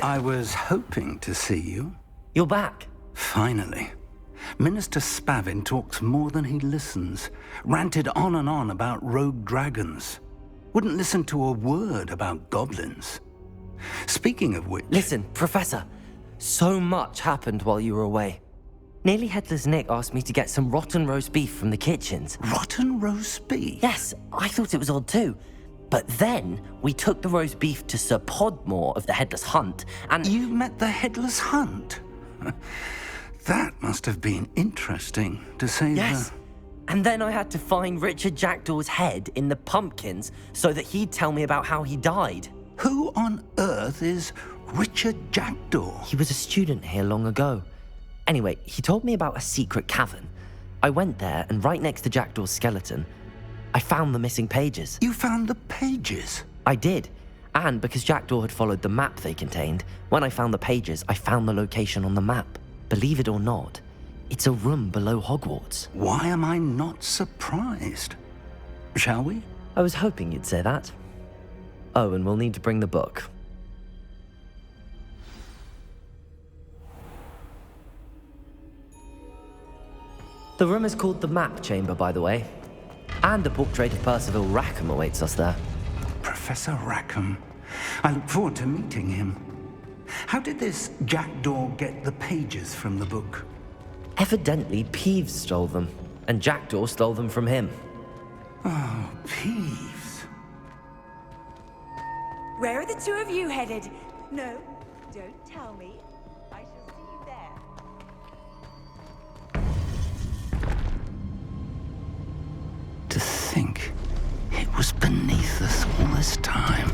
I was hoping to see you. You're back. Finally. Minister Spavin talks more than he listens. Ranted on and on about rogue dragons. Wouldn't listen to a word about goblins. Speaking of which... Listen, Professor. So much happened while you were away. Nearly Headless Nick asked me to get some rotten roast beef from the kitchens. Rotten roast beef? Yes, I thought it was odd too. But then we took the roast beef to Sir Podmore of the Headless Hunt, and... You met the Headless Hunt? That must have been interesting, to say Yes. And then I had to find Richard Jackdaw's head in the pumpkins so that he'd tell me about how he died. Who on earth is Richard Jackdaw? He was a student here long ago. Anyway, he told me about a secret cavern. I went there, and right next to Jackdaw's skeleton, I found the missing pages. You found the pages? I did. And because Jackdaw had followed the map they contained, when I found the pages, I found the location on the map. Believe it or not, it's a room below Hogwarts. Why am I not surprised? Shall we? I was hoping you'd say that. Oh, and we'll need to bring the book. The room is called the Map Chamber, by the way. And a portrait of Percival Rackham awaits us there. Professor Rackham. I look forward to meeting him. How did this Jackdaw get the pages from the book? Evidently, Peeves stole them, and Jackdaw stole them from him. Oh, Peeves. Where are the two of you headed? No, don't tell me. I shall see you there. To think it was beneath us all this time.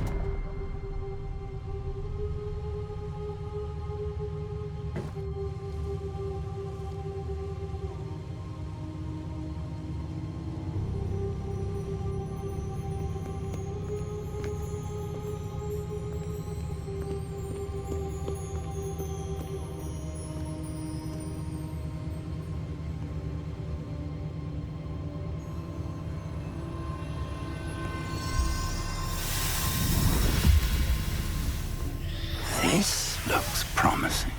This looks promising.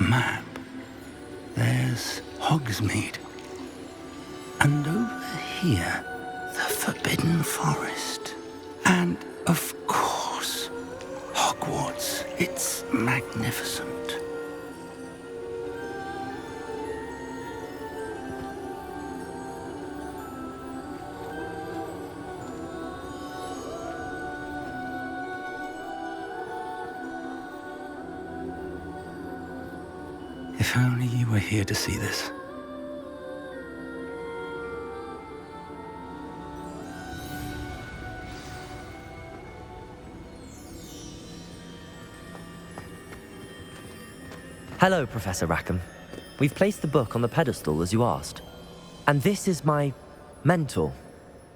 Map. There's Hogsmeade. And over here, the Forbidden Forest. And, of course, Hogwarts. It's magnificent. If only you were here to see this. Hello, Professor Rackham. We've placed the book on the pedestal as you asked. And this is my mentor,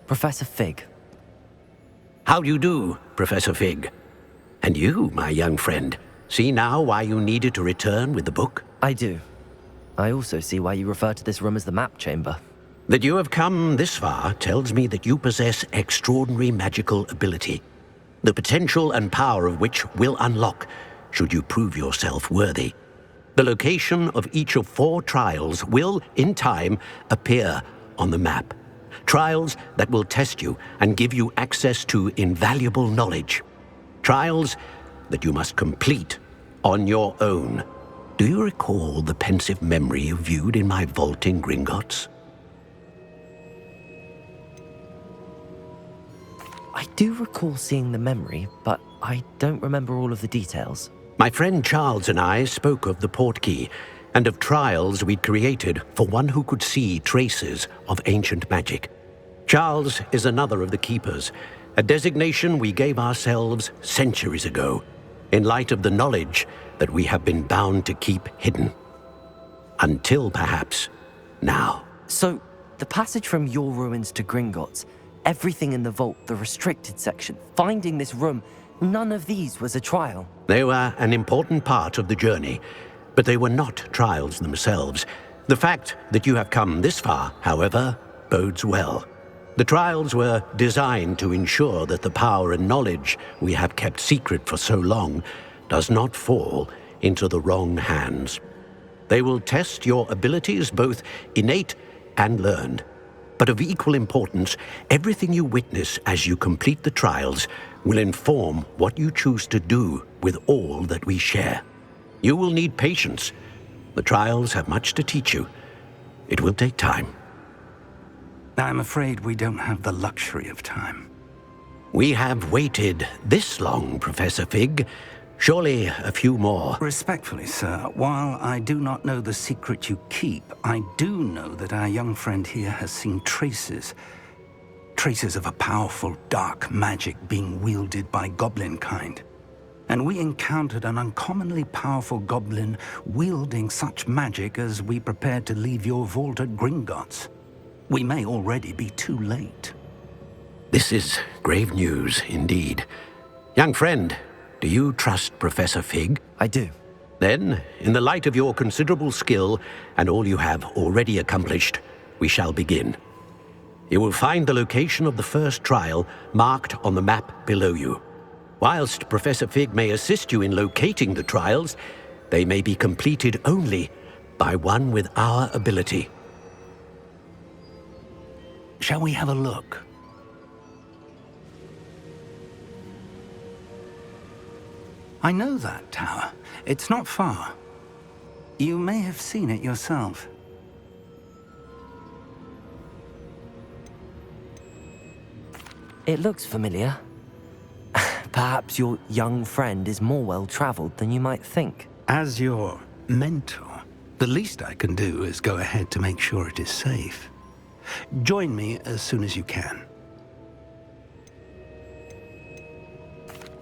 Professor Fig. How do you do, Professor Fig? And you, my young friend, see now why you needed to return with the book? I do. I also see why you refer to this room as the Map Chamber. That you have come this far tells me that you possess extraordinary magical ability, the potential and power of which will unlock should you prove yourself worthy. The location of each of 4 trials will, in time, appear on the map. Trials that will test you and give you access to invaluable knowledge. Trials that you must complete on your own. Do you recall the pensive memory you viewed in my vault in Gringotts? I do recall seeing the memory, but I don't remember all of the details. My friend Charles and I spoke of the portkey and of trials we'd created for one who could see traces of ancient magic. Charles is another of the keepers, a designation we gave ourselves centuries ago, in light of the knowledge that we have been bound to keep hidden. Until, perhaps, now. So, the passage from your ruins to Gringotts, everything in the vault, the restricted section, finding this room, none of these was a trial. They were an important part of the journey, but they were not trials themselves. The fact that you have come this far, however, bodes well. The trials were designed to ensure that the power and knowledge we have kept secret for so long does not fall into the wrong hands. They will test your abilities, both innate and learned. But of equal importance, everything you witness as you complete the trials will inform what you choose to do with all that we share. You will need patience. The trials have much to teach you. It will take time. I'm afraid we don't have the luxury of time. We have waited this long, Professor Fig. Surely a few more. Respectfully, sir, while I do not know the secret you keep, I do know that our young friend here has seen traces of a powerful dark magic being wielded by goblin kind. And we encountered an uncommonly powerful goblin wielding such magic as we prepared to leave your vault at Gringotts. We may already be too late. This is grave news indeed. Young friend, do you trust Professor Fig? I do. Then, in the light of your considerable skill and all you have already accomplished, we shall begin. You will find the location of the first trial marked on the map below you. Whilst Professor Fig may assist you in locating the trials, they may be completed only by one with our ability. Shall we have a look? I know that tower. It's not far. You may have seen it yourself. It looks familiar. Perhaps your young friend is more well-traveled than you might think. As your mentor, the least I can do is go ahead to make sure it is safe. Join me as soon as you can.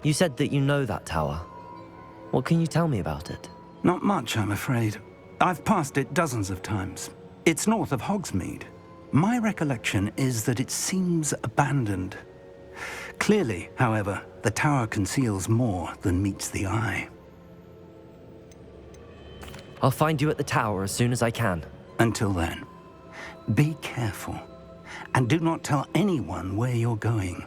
You said that you know that tower. What can you tell me about it? Not much, I'm afraid. I've passed it dozens of times. It's north of Hogsmeade. My recollection is that it seems abandoned. Clearly, however, the tower conceals more than meets the eye. I'll find you at the tower as soon as I can. Until then, be careful, and do not tell anyone where you're going.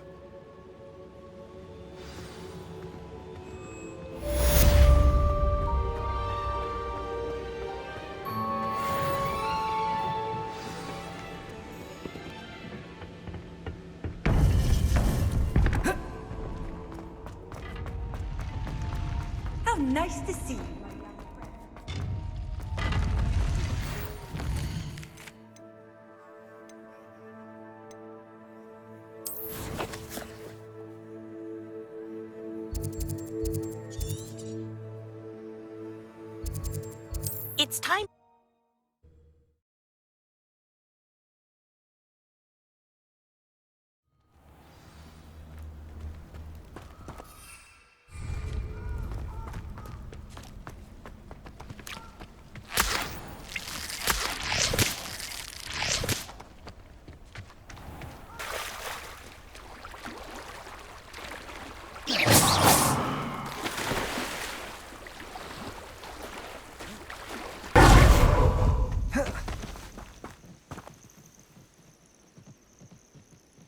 How nice to see you. It's time.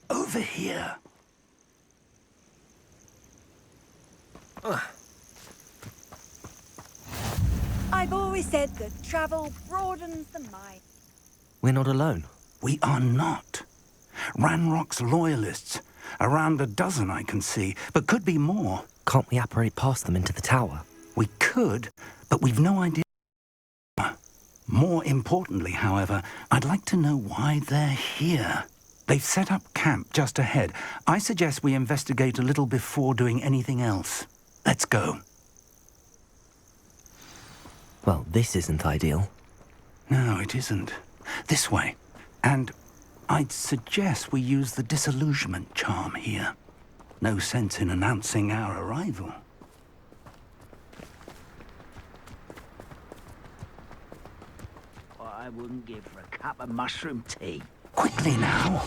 Over here. I've always said that travel broadens the mind. We're not alone. We are not. Ranrock's loyalists. Around a dozen I can see, but could be more. Can't we apparate past them into the tower? We could, but we've no idea. More importantly, however, I'd like to know why they're here. They've set up camp just ahead. I suggest we investigate a little before doing anything else. Let's go. Well, this isn't ideal. No, it isn't. This way. And I'd suggest we use the disillusionment charm here. No sense in announcing our arrival. What I wouldn't give for a cup of mushroom tea. Quickly now.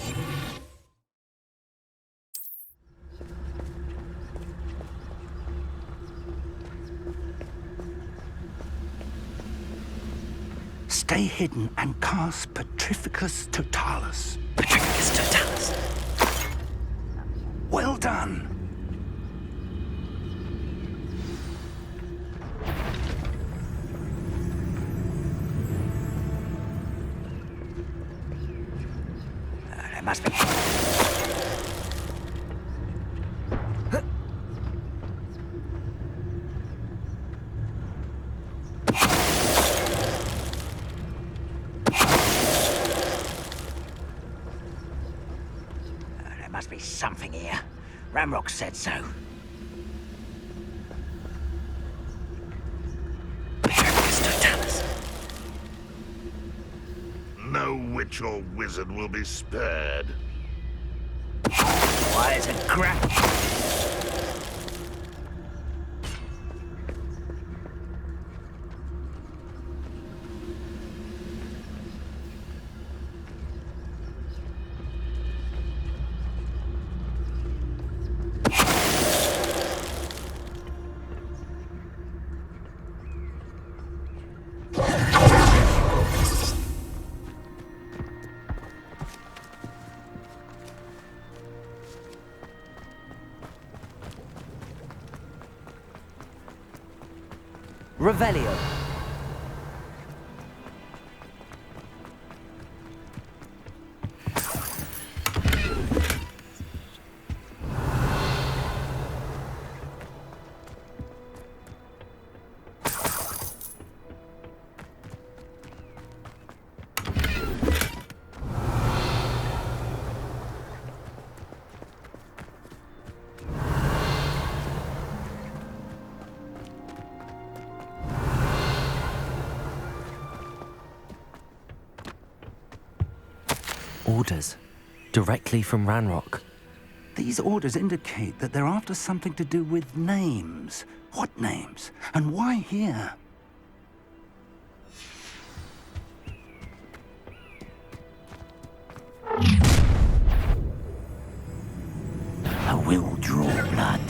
Stay hidden and cast Petrificus Totalis. Petrificus Totalis. Well done. There must be... There must be something here. Ramrock said so. Petrificus Totalis. No witch or wizard will be spared. Why is it crap? Revelio. Orders. Directly from Ranrock. These orders indicate that they're after something to do with names. What names? And why here? I will draw blood.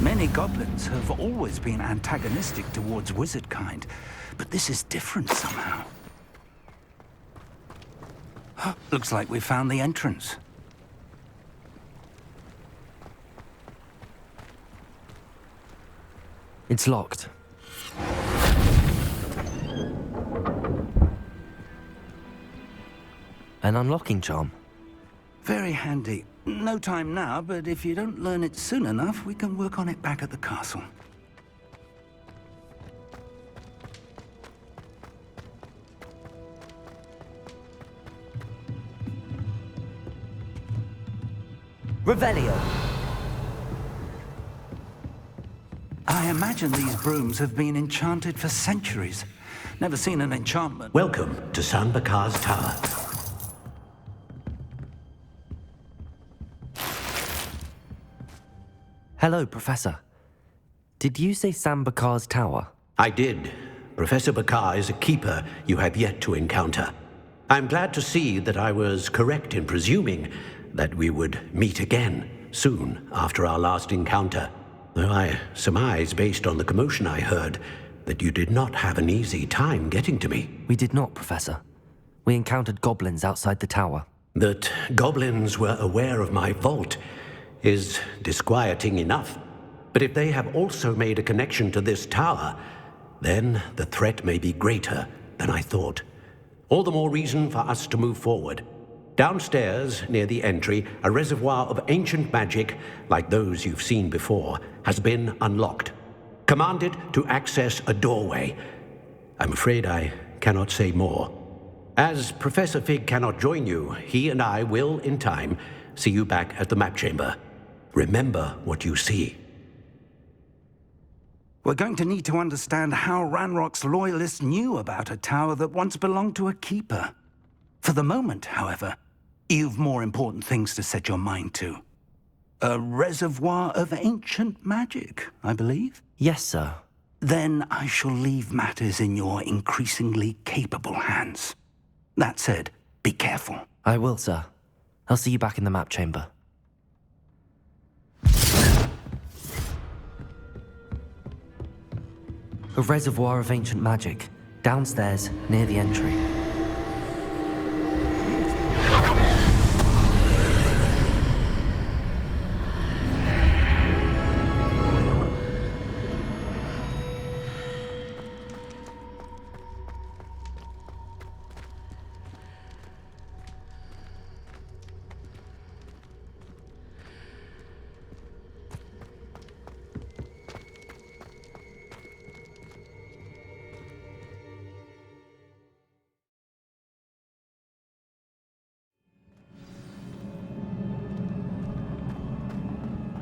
Many goblins have always been antagonistic towards wizard kind, but this is different somehow. Looks like we found the entrance. It's locked. An unlocking charm. Very handy. No time now, but if you don't learn it soon enough, we can work on it back at the castle. Revelio. I imagine these brooms have been enchanted for centuries. Never seen an enchantment. Welcome to San Bakar's Tower. Hello, Professor. Did you say Sam Bakar's tower? I did. Professor Bakar is a keeper you have yet to encounter. I'm glad to see that I was correct in presuming that we would meet again soon after our last encounter. Though I surmise, based on the commotion I heard, that you did not have an easy time getting to me. We did not, Professor. We encountered goblins outside the tower. That goblins were aware of my vault is disquieting enough. But if they have also made a connection to this tower, then the threat may be greater than I thought. All the more reason for us to move forward. Downstairs, near the entry, a reservoir of ancient magic, like those you've seen before, has been unlocked. Commanded to access a doorway. I'm afraid I cannot say more. As Professor Fig cannot join you, he and I will, in time, see you back at the map chamber. Remember what you see. We're going to need to understand how Ranrock's loyalists knew about a tower that once belonged to a keeper. For the moment, however, you've more important things to set your mind to. A reservoir of ancient magic, I believe? Yes, sir. Then I shall leave matters in your increasingly capable hands. That said, be careful. I will, sir. I'll see you back in the map chamber. A reservoir of ancient magic, downstairs near the entry.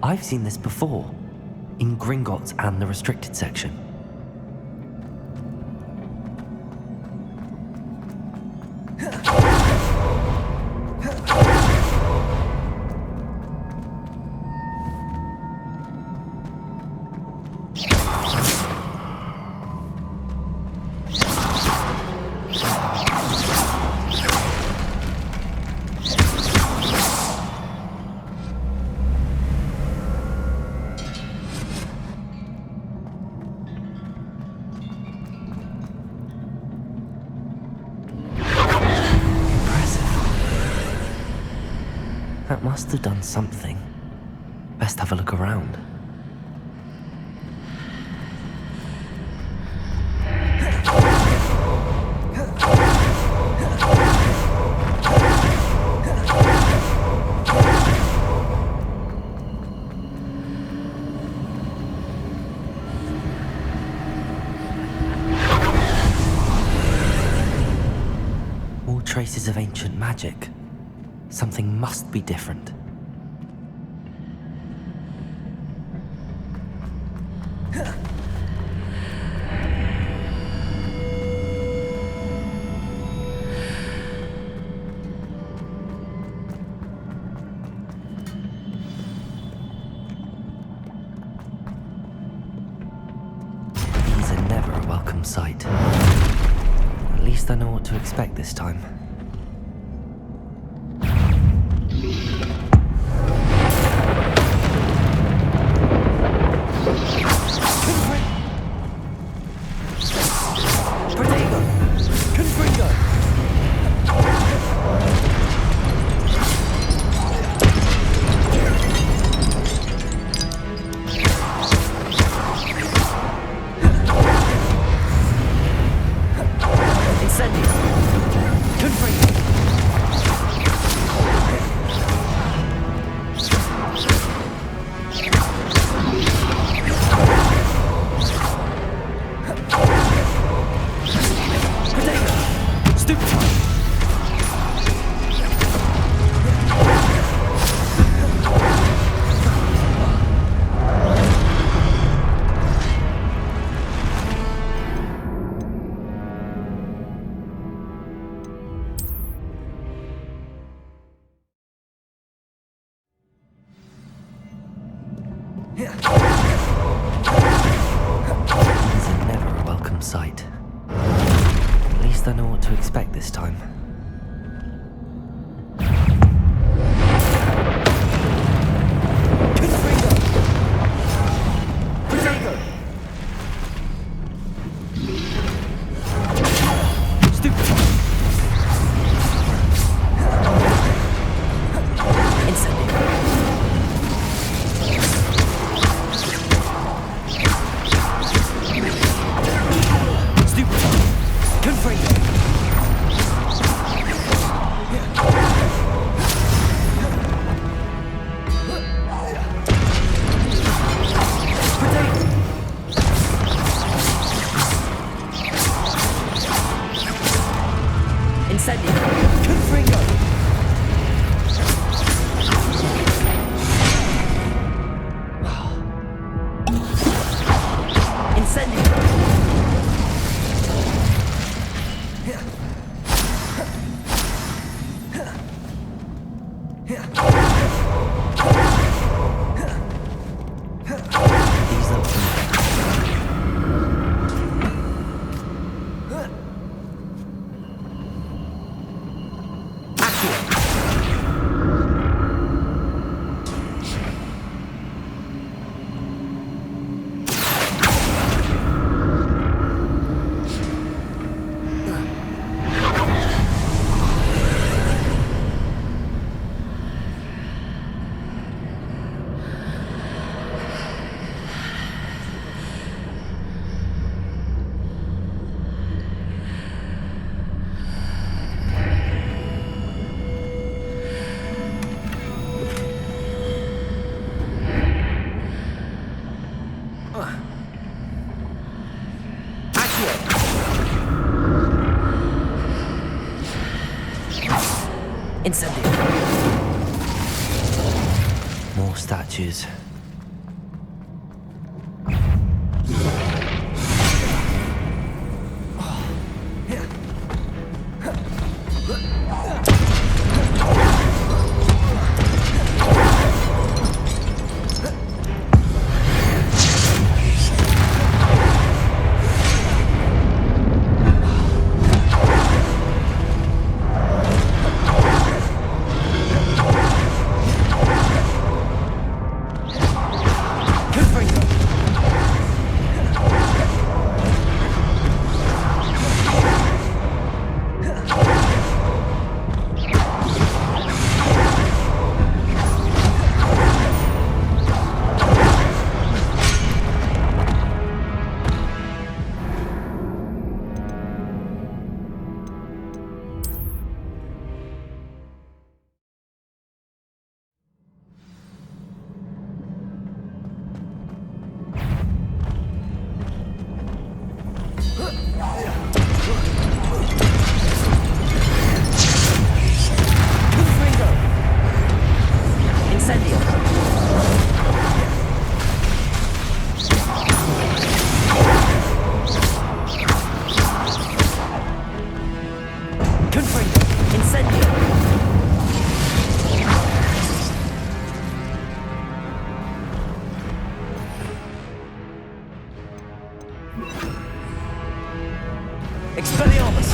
I've seen this before, in Gringotts and the restricted section. That must have done something. Best have a look around. More traces of ancient magic. Something must be different. These are never a welcome sight. At least I know what to expect this time. These are never a welcome sight. At least I know what to expect this time. Incendio! Confringo! Incendio! These look Incendio! More statues. Expelliarmus!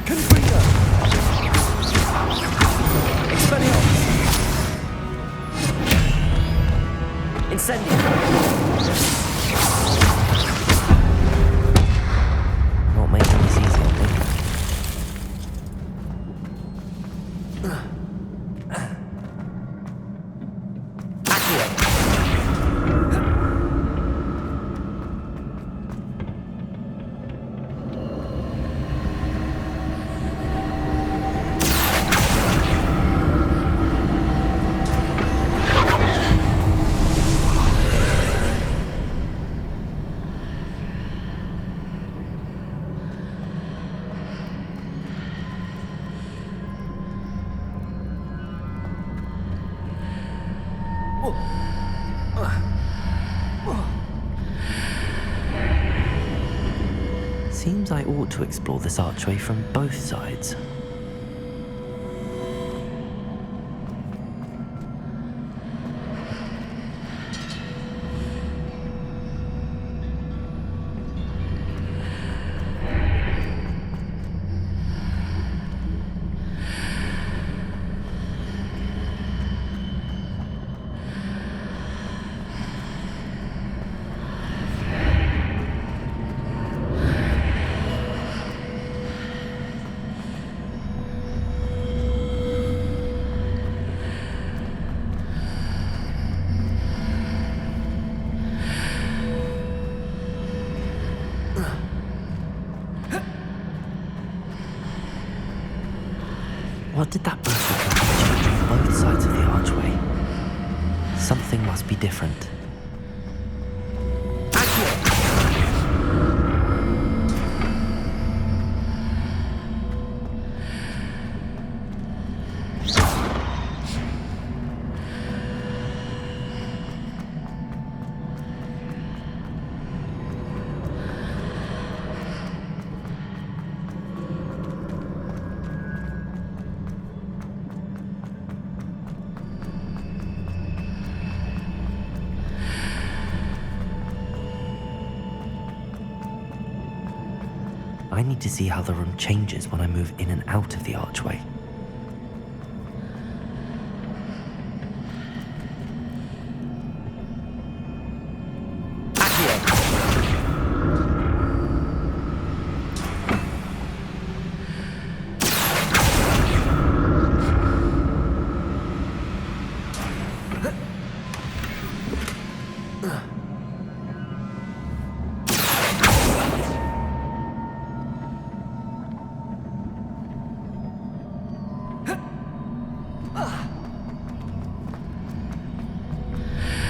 Confringo! Expelliarmus! Incendio! Not making this easy on me. Seems I ought to explore this archway from both sides. What did that burst of light change on both sides of the archway? Something must be different. I need to see how the room changes when I move in and out of the archway.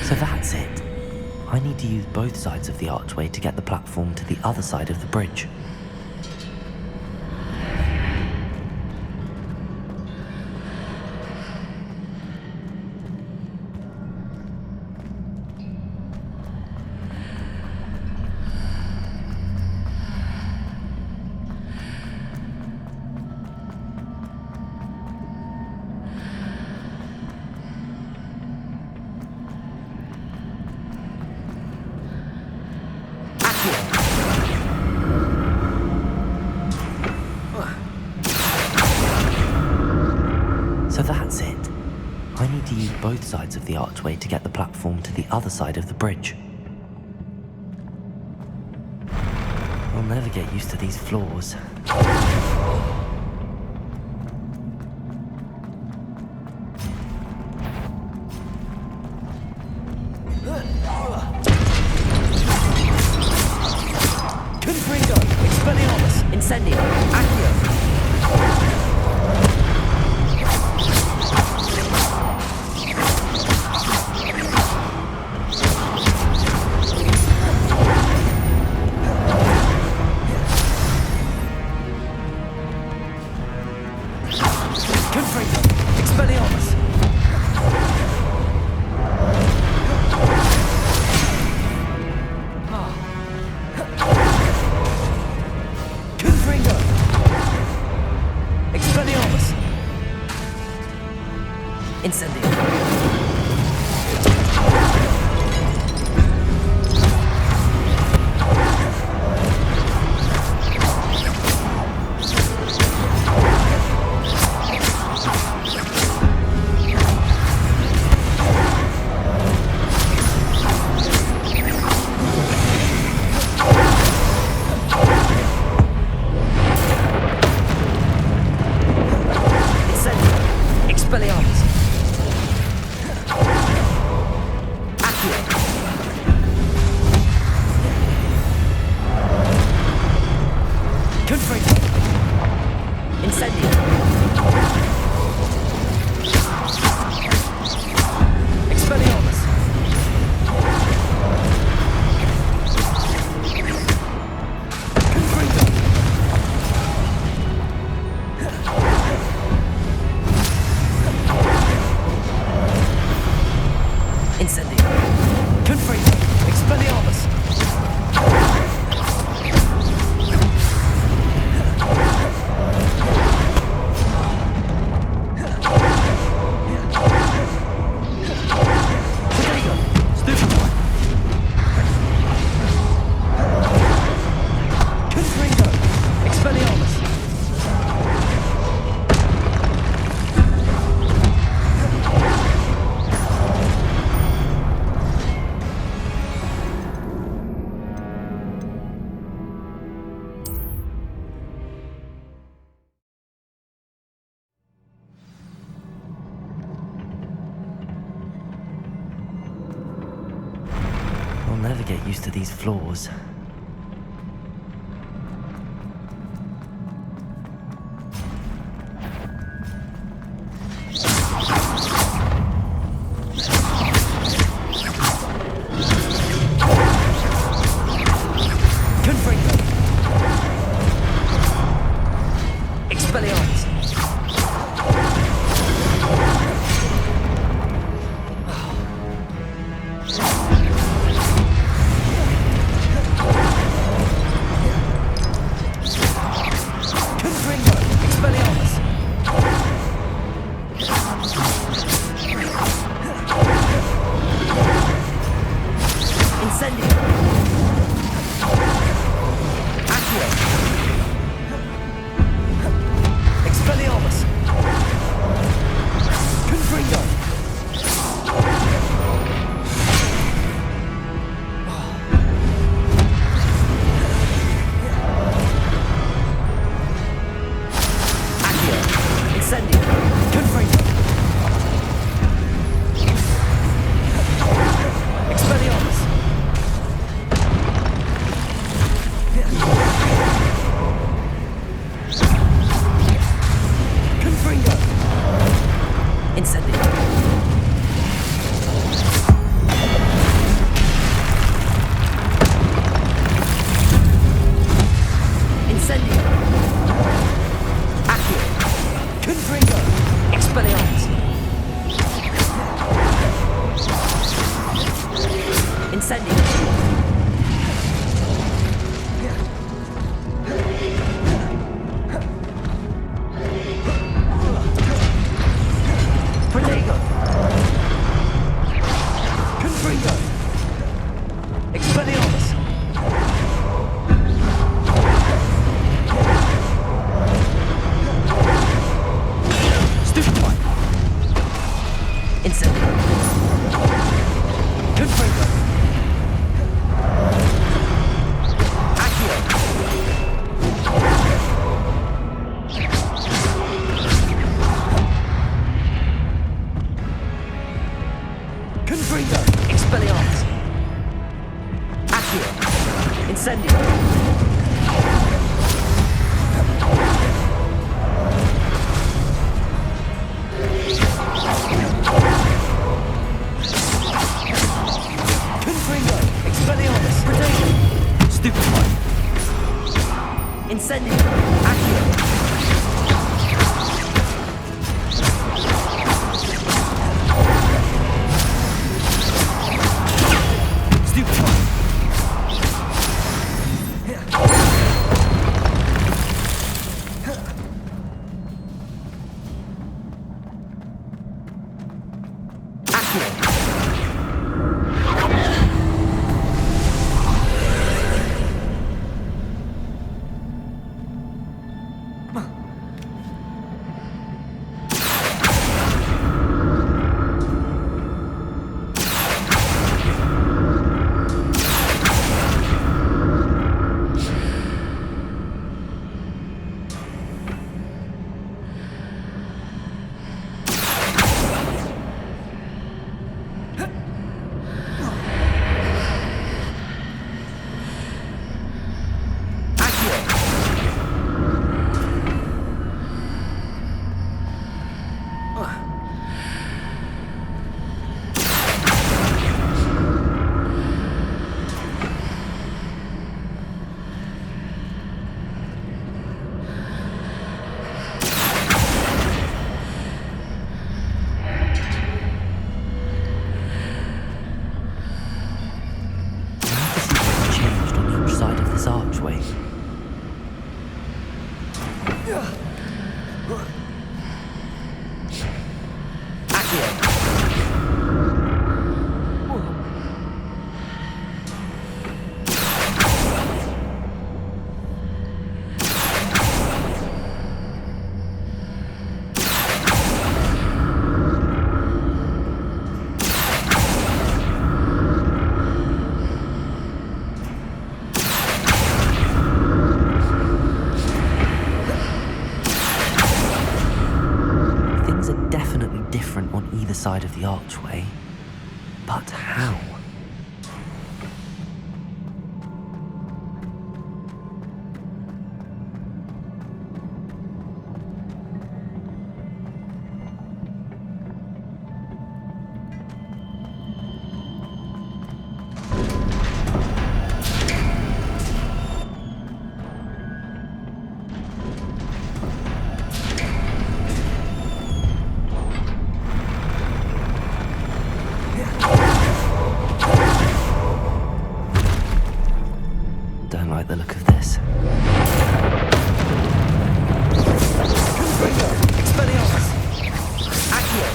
So that's it. I need to use both sides of the archway to get the platform to the other side of the bridge. So that's it. I need to use both sides of the archway to get the platform to the other side of the bridge. I'll never get used to these floors. Confringo! Expelliarmus! Incendio! Accio! I'll never get used to these floors. Confringo! Expelliarmus! Stupefy! Incendio! Confringo! Accio! Confringo! Expelliarmus! Accio! Incendio! Confringo! Expelliarmus! Predator! Stupefy! Incendio! Accio! Stupefy! Changed on each side of this archway. Things are definitely different on either side of the archway. But how? Don't like the look of this. Confringo! Expelliarmus! Accio!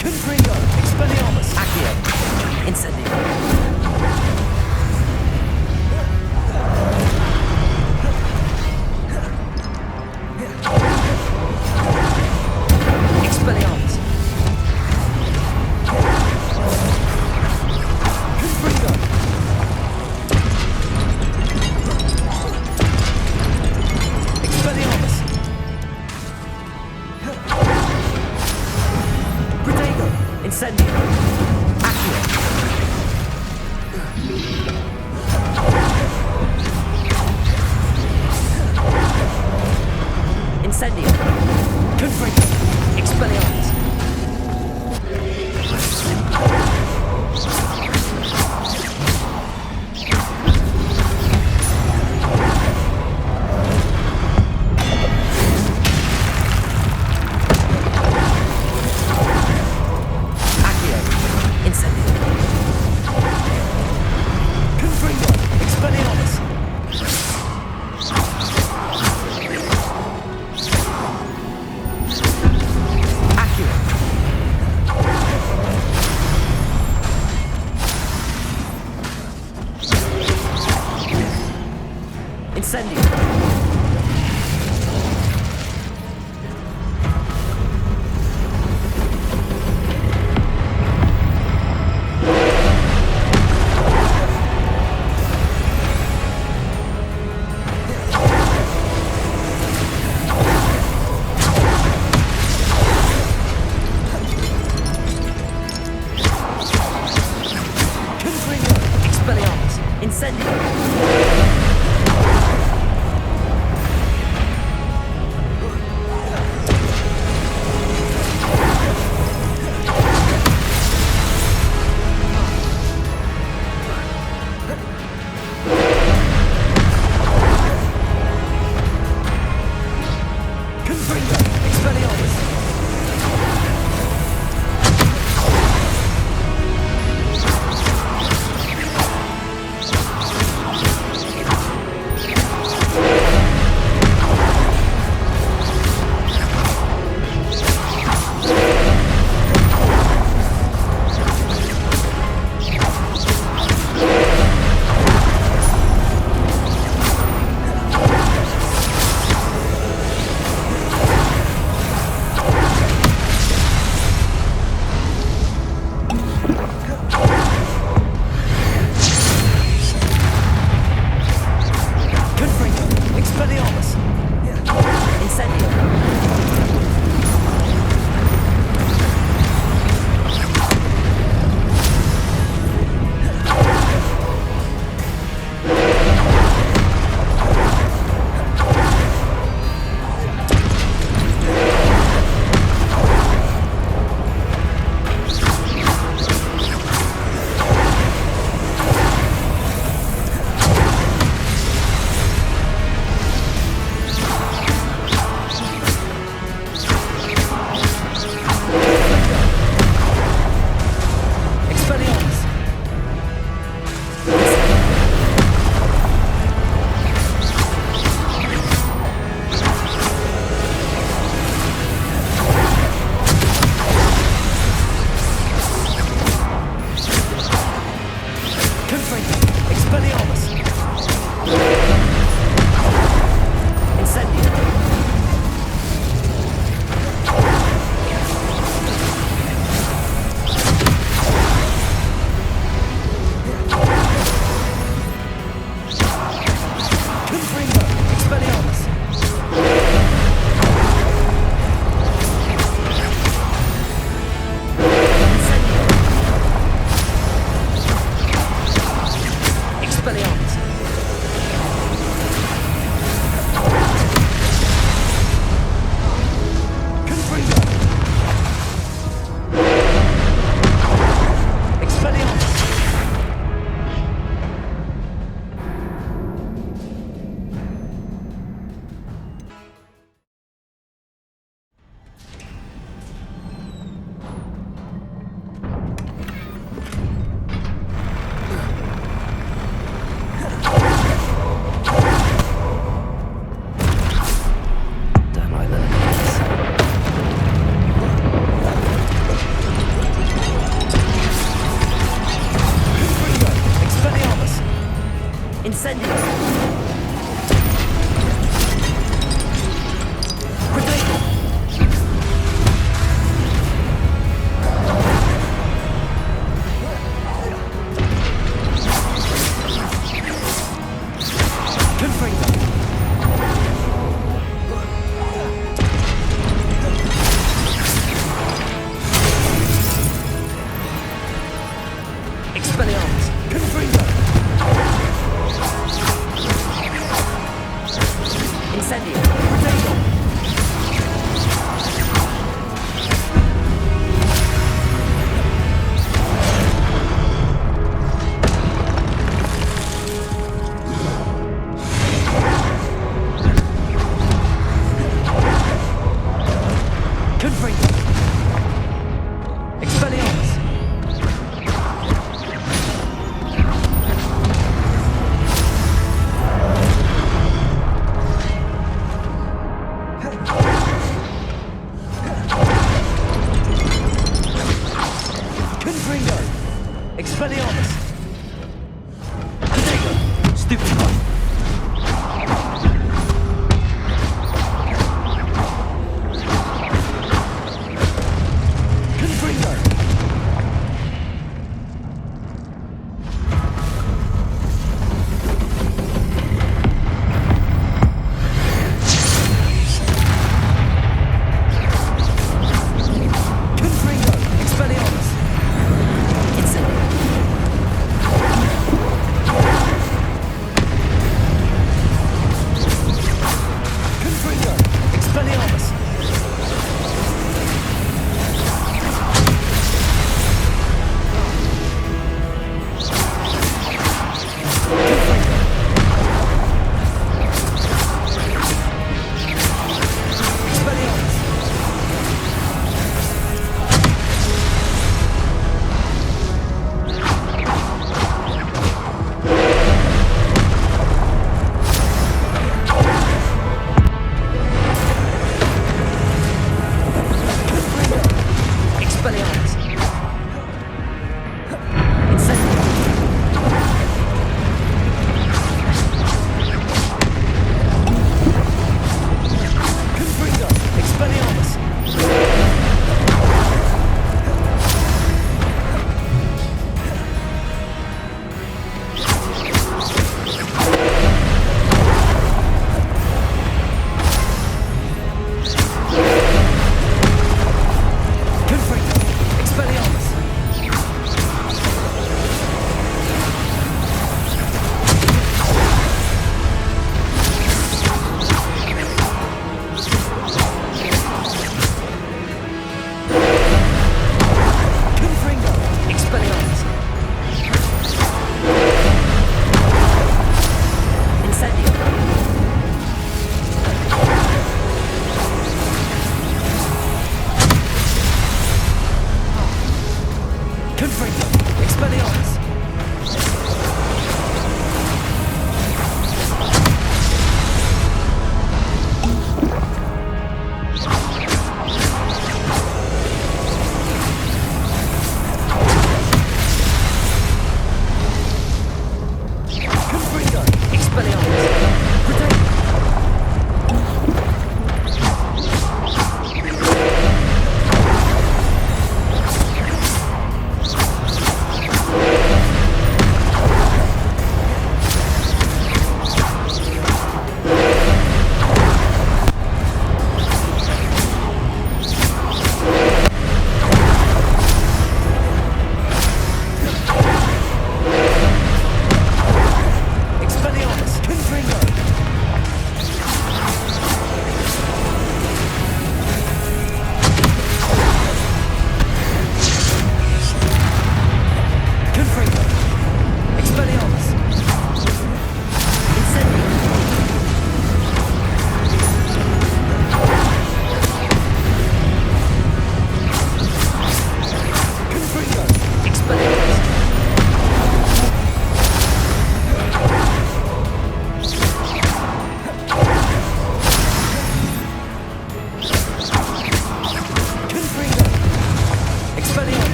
Confringo! Expelliarmus! Accio! Incendio! Expelliarmus! Confringo! Expelliarmus! Predator! Incendio! Accio! Incendio! Confringo! Expelliarmus! Confringo! Expelliarmus!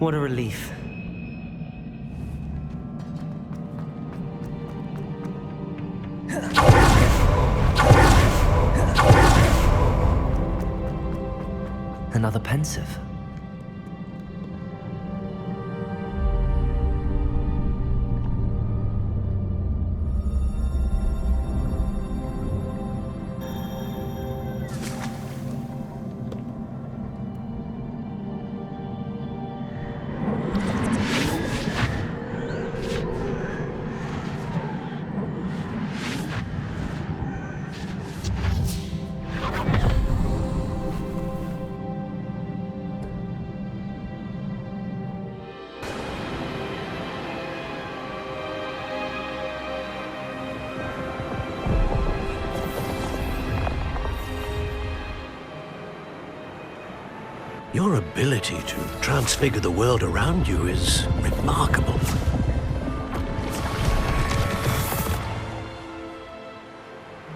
What a relief. Another pensive. Your ability to transfigure the world around you is remarkable.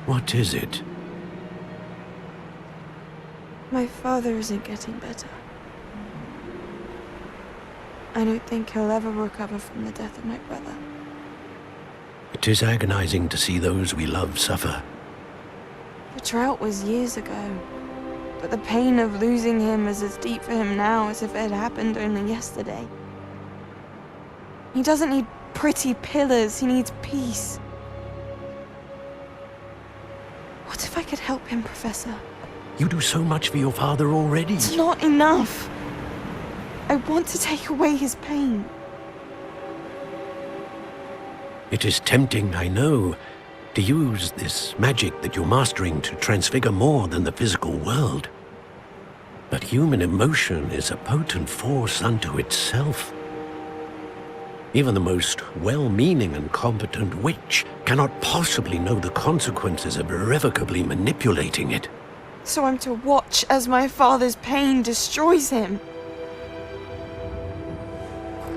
What is it? My father isn't getting better. I don't think he'll ever recover from the death of my brother. It is agonizing to see those we love suffer. The drought was years ago, but the pain of losing him is as deep for him now as if it had happened only yesterday. He doesn't need pretty pillars, he needs peace. What if I could help him, Professor? You do so much for your father already. It's not enough. I want to take away his pain. It is tempting, I know, to use this magic that you're mastering to transfigure more than the physical world. But human emotion is a potent force unto itself. Even the most well-meaning and competent witch cannot possibly know the consequences of irrevocably manipulating it. So I'm to watch as my father's pain destroys him.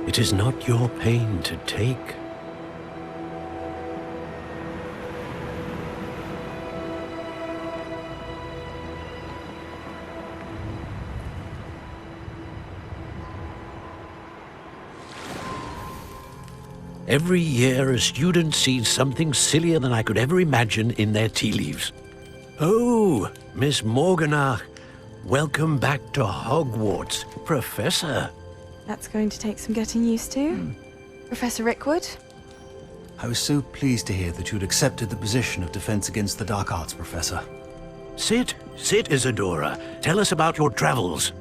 It is not your pain to take. Every year, a student sees something sillier than I could ever imagine in their tea leaves. Oh, Miss Morganach, welcome back to Hogwarts, Professor. That's going to take some getting used to. Professor Rickwood? I was so pleased to hear that you'd accepted the position of Defense Against the Dark Arts, Professor. Sit, Isadora. Tell us about your travels.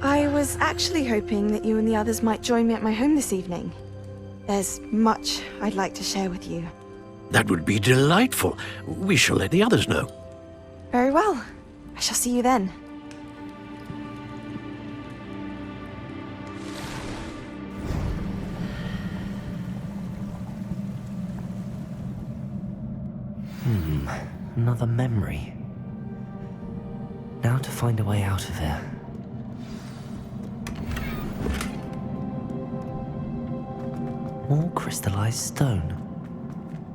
I was actually hoping that you and the others might join me at my home this evening. There's much I'd like to share with you. That would be delightful. We shall let the others know. Very well. I shall see you then. Another memory. Now to find a way out of here. More crystallized stone.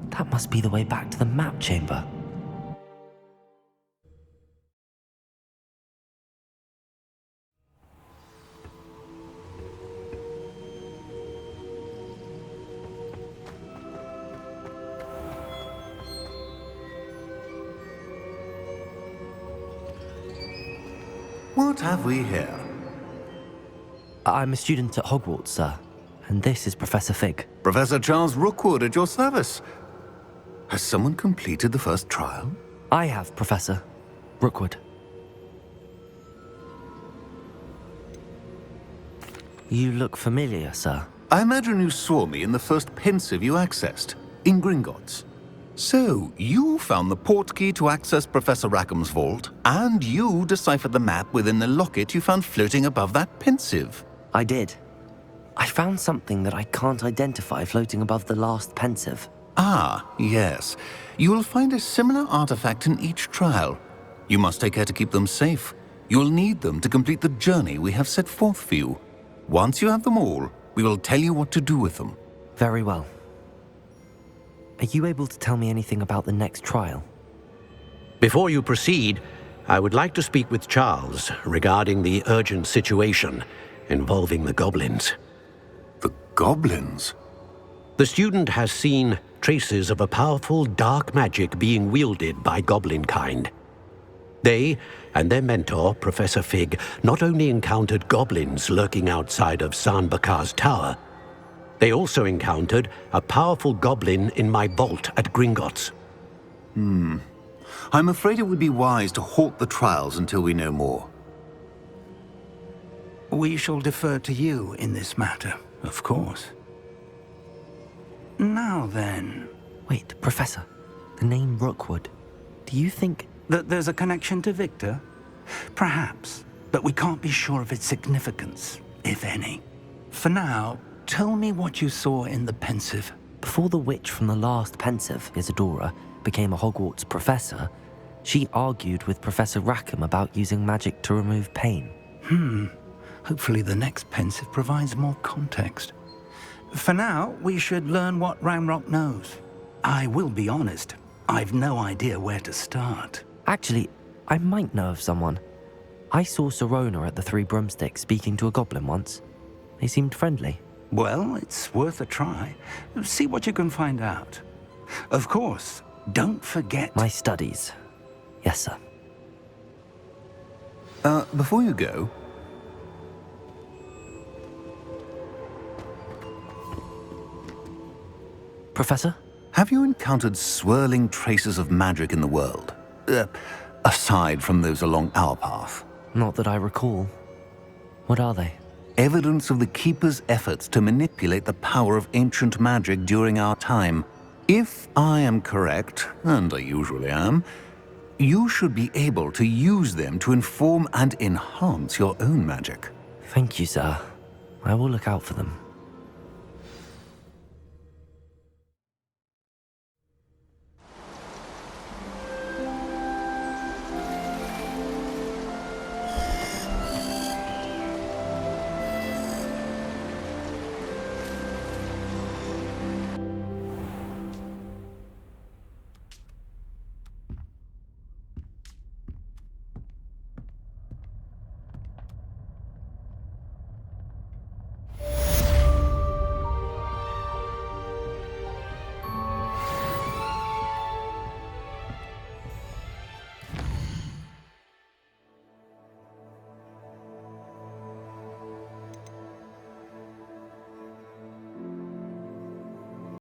That must be the way back to the map chamber. What have we here? I'm a student at Hogwarts, sir. And this is Professor Fig. Professor Charles Rookwood at your service. Has someone completed the first trial? I have, Professor Rookwood. You look familiar, sir. I imagine you saw me in the first pensive you accessed, in Gringotts. So, you found the portkey to access Professor Rackham's vault, and you deciphered the map within the locket you found floating above that pensive. I did. I found something that I can't identify floating above the last pensive. Ah, yes. You will find a similar artifact in each trial. You must take care to keep them safe. You will need them to complete the journey we have set forth for you. Once you have them all, we will tell you what to do with them. Very well. Are you able to tell me anything about the next trial? Before you proceed, I would like to speak with Charles regarding the urgent situation. involving the goblins. The goblins? The student has seen traces of a powerful dark magic being wielded by goblin kind. They and their mentor, Professor Fig, not only encountered goblins lurking outside of San Bakar's tower, they also encountered a powerful goblin in my vault at Gringotts. I'm afraid it would be wise to halt the trials until we know more. We shall defer to you in this matter, of course. Now then... Wait, Professor, the name Rookwood. Do you think... That there's a connection to Victor? Perhaps, but we can't be sure of its significance, if any. For now, tell me what you saw in the Pensive. Before the witch from the last Pensive, Isadora, became a Hogwarts professor, she argued with Professor Rackham about using magic to remove pain. Hopefully the next Pensive provides more context. For now, we should learn what Ranrock knows. I will be honest, I've no idea where to start. Actually, I might know of someone. I saw Sirona at the Three Broomsticks speaking to a goblin once. They seemed friendly. Well, it's worth a try. See what you can find out. Of course, don't forget... My studies. Yes, sir. Before you go... Professor? Have you encountered swirling traces of magic in the world? Aside from those along our path. Not that I recall. What are they? Evidence of the Keeper's efforts to manipulate the power of ancient magic during our time. If I am correct, and I usually am, you should be able to use them to inform and enhance your own magic. Thank you, sir. I will look out for them.